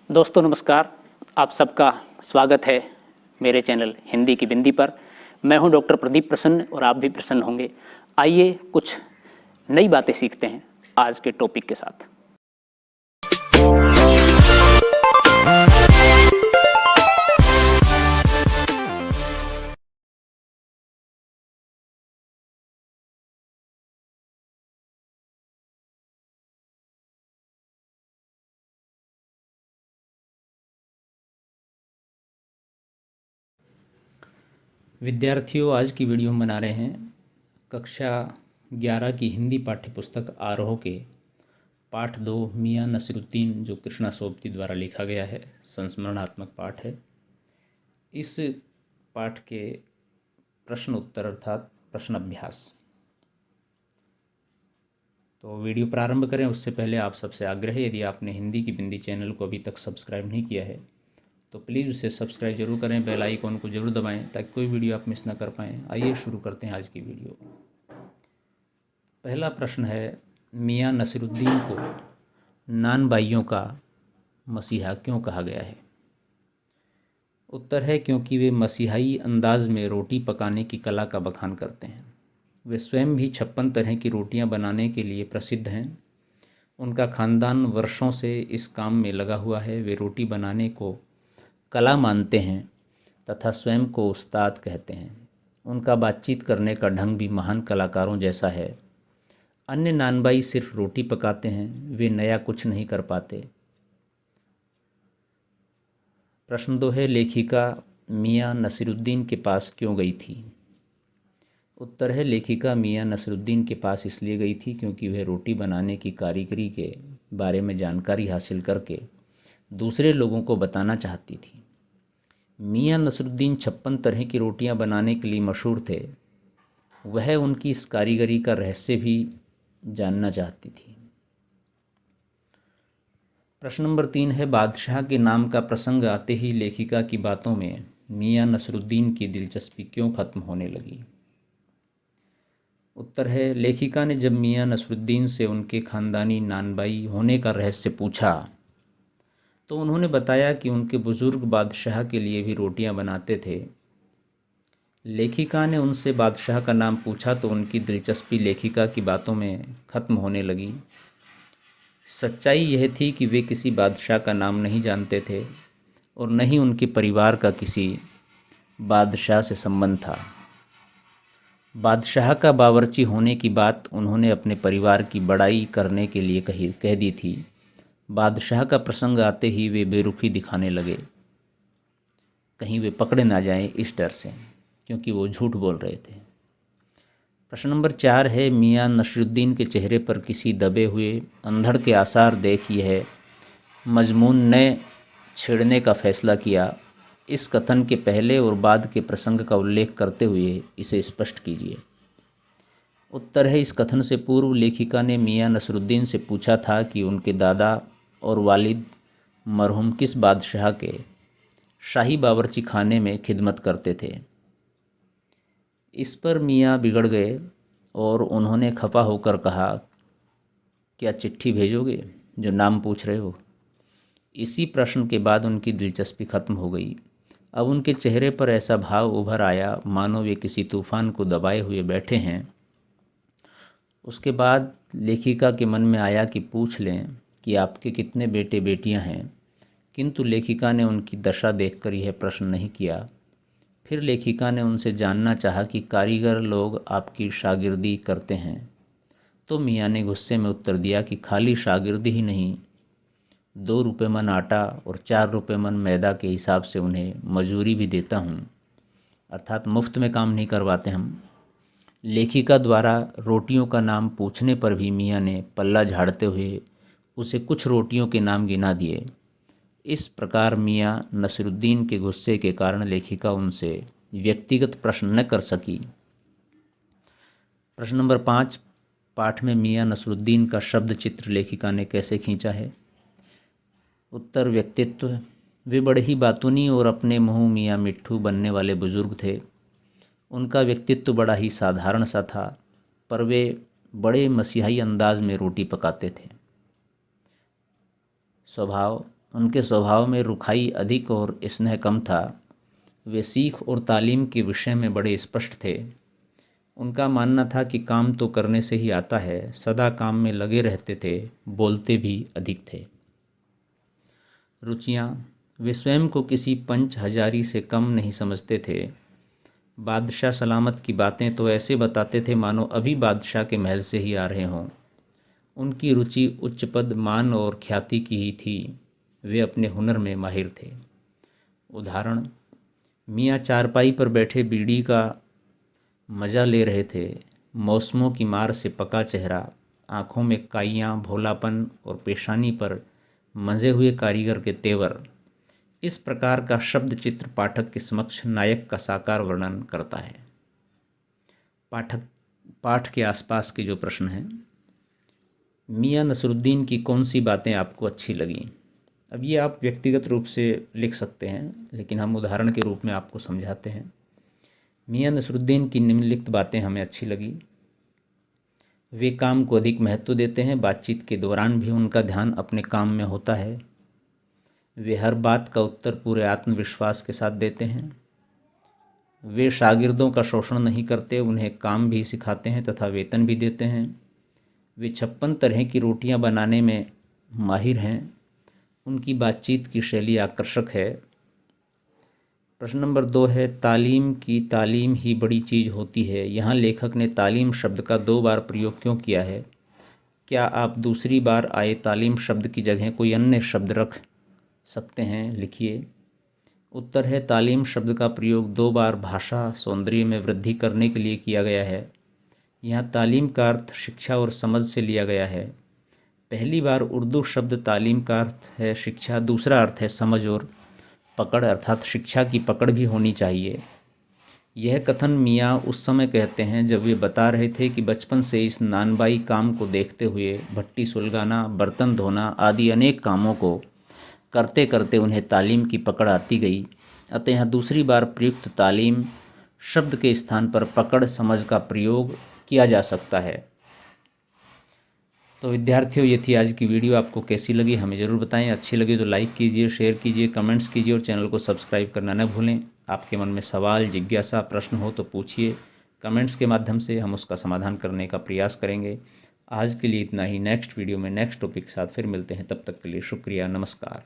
दोस्तों नमस्कार। आप सबका स्वागत है मेरे चैनल हिंदी की बिंदी पर। मैं हूं डॉक्टर प्रदीप प्रसन्न और आप भी प्रसन्न होंगे। आइए कुछ नई बातें सीखते हैं आज के टॉपिक के साथ। विद्यार्थियों, आज की वीडियो हम बना रहे हैं कक्षा 11 की हिंदी पाठ्य पुस्तक आरोह के पाठ 2 मियाँ नसीरुद्दीन, जो कृष्णा सोबती द्वारा लिखा गया है। संस्मरणात्मक पाठ है। इस पाठ के प्रश्न उत्तर अर्थात प्रश्न अभ्यास। तो वीडियो प्रारंभ करें उससे पहले आप सबसे आग्रह है, यदि आपने हिंदी की बिंदी चैनल को अभी तक सब्सक्राइब नहीं किया है तो प्लीज़ उसे सब्सक्राइब जरूर करें, बेल आइकॉन को जरूर दबाएं ताकि कोई वीडियो आप मिस ना कर पाएँ। आइए शुरू करते हैं आज की वीडियो। पहला प्रश्न है, मियाँ नसीरुद्दीन को नान बाइयों का मसीहा क्यों कहा गया है? उत्तर है क्योंकि वे मसीहाई अंदाज में रोटी पकाने की कला का बखान करते हैं। वे स्वयं भी 56 तरह की रोटियां बनाने के लिए प्रसिद्ध हैं। उनका खानदान वर्षों से इस काम में लगा हुआ है। वे रोटी बनाने को कला मानते हैं तथा स्वयं को उस्ताद कहते हैं। उनका बातचीत करने का ढंग भी महान कलाकारों जैसा है। अन्य नानबाई सिर्फ रोटी पकाते हैं, वे नया कुछ नहीं कर पाते। प्रश्न 2 है, लेखिका मियाँ नसीरुद्दीन के पास क्यों गई थी? उत्तर है, लेखिका मियाँ नसीरुद्दीन के पास इसलिए गई थी क्योंकि वह रोटी बनाने की कारीगरी के बारे में जानकारी हासिल करके दूसरे लोगों को बताना चाहती थी। मियाँ नसीरुद्दीन 56 तरह की रोटियां बनाने के लिए मशहूर थे। वह उनकी इस कारीगरी का रहस्य भी जानना चाहती थी। प्रश्न नंबर 3 है, बादशाह के नाम का प्रसंग आते ही लेखिका की बातों में मियाँ नसीरुद्दीन की दिलचस्पी क्यों खत्म होने लगी? उत्तर है, लेखिका ने जब मियाँ नसीरुद्दीन से उनके खानदानी नानबाई होने का रहस्य पूछा तो उन्होंने बताया कि उनके बुजुर्ग बादशाह के लिए भी रोटियां बनाते थे। लेखिका ने उनसे बादशाह का नाम पूछा तो उनकी दिलचस्पी लेखिका की बातों में ख़त्म होने लगी। सच्चाई यह थी कि वे किसी बादशाह का नाम नहीं जानते थे और न ही उनके परिवार का किसी बादशाह से संबंध था। बादशाह का बावर्ची होने की बात उन्होंने अपने परिवार की बड़ाई करने के लिए कह दी थी। बादशाह का प्रसंग आते ही वे बेरुखी दिखाने लगे, कहीं वे पकड़े ना जाएं इस डर से, क्योंकि वो झूठ बोल रहे थे। प्रश्न नंबर 4 है, मियाँ नसीरुद्दीन के चेहरे पर किसी दबे हुए अंधड़ के आसार देख यह मजमून ने छेड़ने का फैसला किया। इस कथन के पहले और बाद के प्रसंग का उल्लेख करते हुए इसे स्पष्ट कीजिए। उत्तर है, इस कथन से पूर्व लेखिका ने मियाँ नसीरुद्दीन से पूछा था कि उनके दादा और वालिद मरहूम किस बादशाह के शाही बावर्ची खाने में खिदमत करते थे। इस पर मियाँ बिगड़ गए और उन्होंने खफा होकर कहा, क्या चिट्ठी भेजोगे जो नाम पूछ रहे हो? इसी प्रश्न के बाद उनकी दिलचस्पी खत्म हो गई। अब उनके चेहरे पर ऐसा भाव उभर आया मानो वे किसी तूफान को दबाए हुए बैठे हैं। उसके बाद लेखिका के मन में आया कि पूछ लें कि आपके कितने बेटे बेटियां हैं, किंतु लेखिका ने उनकी दशा देखकर यह प्रश्न नहीं किया। फिर लेखिका ने उनसे जानना चाहा कि कारीगर लोग आपकी शागिर्दी करते हैं, तो मियाँ ने गुस्से में उत्तर दिया कि खाली शागिर्दी ही नहीं, 2 रुपये मन आटा और 4 रुपये मन मैदा के हिसाब से उन्हें मजूरी भी देता हूँ, अर्थात मुफ्त में काम नहीं करवाते हम। लेखिका द्वारा रोटियों का नाम पूछने पर भी मियाँ ने पल्ला झाड़ते हुए उसे कुछ रोटियों के नाम गिना दिए। इस प्रकार मियाँ नसीरुद्दीन के गुस्से के कारण लेखिका उनसे व्यक्तिगत प्रश्न न कर सकी। प्रश्न नंबर 5, पाठ में मियाँ नसीरुद्दीन का शब्द चित्र लेखिका ने कैसे खींचा है? उत्तर, व्यक्तित्व। वे बड़े ही बातूनी और अपने मुँह मियाँ मिट्ठू बनने वाले बुजुर्ग थे। उनका व्यक्तित्व बड़ा ही साधारण सा था, पर वे बड़े मसीहाई अंदाज में रोटी पकाते थे। स्वभाव, उनके स्वभाव में रुखाई अधिक और स्नेह कम था। वे सीख और तालीम के विषय में बड़े स्पष्ट थे। उनका मानना था कि काम तो करने से ही आता है। सदा काम में लगे रहते थे, बोलते भी अधिक थे। रुचियाँ, वे स्वयं को किसी पंच हजारी से कम नहीं समझते थे। बादशाह सलामत की बातें तो ऐसे बताते थे मानो अभी बादशाह के महल से ही आ रहे हों। उनकी रुचि उच्च पद, मान और ख्याति की ही थी। वे अपने हुनर में माहिर थे। उदाहरण, मियाँ चारपाई पर बैठे बीड़ी का मज़ा ले रहे थे। मौसमों की मार से पका चेहरा, आँखों में काइयाँ, भोलापन और पेशानी पर मंजे हुए कारीगर के तेवर। इस प्रकार का शब्द चित्र पाठक के समक्ष नायक का साकार वर्णन करता है। पाठ के आसपास के जो प्रश्न हैं, मियाँ नसरुद्दीन की कौन सी बातें आपको अच्छी लगीं? अब ये आप व्यक्तिगत रूप से लिख सकते हैं, लेकिन हम उदाहरण के रूप में आपको समझाते हैं। मियाँ नसरुद्दीन की निम्नलिखित बातें हमें अच्छी लगी। वे काम को अधिक महत्व देते हैं। बातचीत के दौरान भी उनका ध्यान अपने काम में होता है। वे हर बात का उत्तर पूरे आत्मविश्वास के साथ देते हैं। वे शागिर्दों का शोषण नहीं करते, उन्हें काम भी सिखाते हैं तथा वेतन भी देते हैं। वे 56 तरह की रोटियां बनाने में माहिर हैं। उनकी बातचीत की शैली आकर्षक है। प्रश्न नंबर 2 है, तालीम की तालीम ही बड़ी चीज़ होती है। यहाँ लेखक ने तालीम शब्द का 2 बार प्रयोग क्यों किया है? क्या आप दूसरी बार आए तालीम शब्द की जगह कोई अन्य शब्द रख सकते हैं? लिखिए। उत्तर है, तालीम शब्द का प्रयोग 2 बार भाषा सौंदर्य में वृद्धि करने के लिए किया गया है। यहाँ तालीम का अर्थ शिक्षा और समझ से लिया गया है। पहली बार उर्दू शब्द तालीम का अर्थ है शिक्षा, दूसरा अर्थ है समझ और पकड़, अर्थात शिक्षा की पकड़ भी होनी चाहिए। यह कथन मियाँ उस समय कहते हैं जब वे बता रहे थे कि बचपन से इस नानबाई काम को देखते हुए भट्टी सुलगाना, बर्तन धोना आदि अनेक कामों को करते करते उन्हें तालीम की पकड़ आती गई। अतः यहाँ दूसरी बार प्रयुक्त तालीम शब्द के स्थान पर पकड़, समझ का प्रयोग किया जा सकता है। तो विद्यार्थियों, ये थी आज की वीडियो। आपको कैसी लगी हमें ज़रूर बताएं। अच्छी लगी तो लाइक कीजिए, शेयर कीजिए, कमेंट्स कीजिए और चैनल को सब्सक्राइब करना न भूलें। आपके मन में सवाल, जिज्ञासा, प्रश्न हो तो पूछिए। कमेंट्स के माध्यम से हम उसका समाधान करने का प्रयास करेंगे। आज के लिए इतना ही। नेक्स्ट वीडियो में नेक्स्ट टॉपिक के साथ फिर मिलते हैं। तब तक के लिए शुक्रिया, नमस्कार।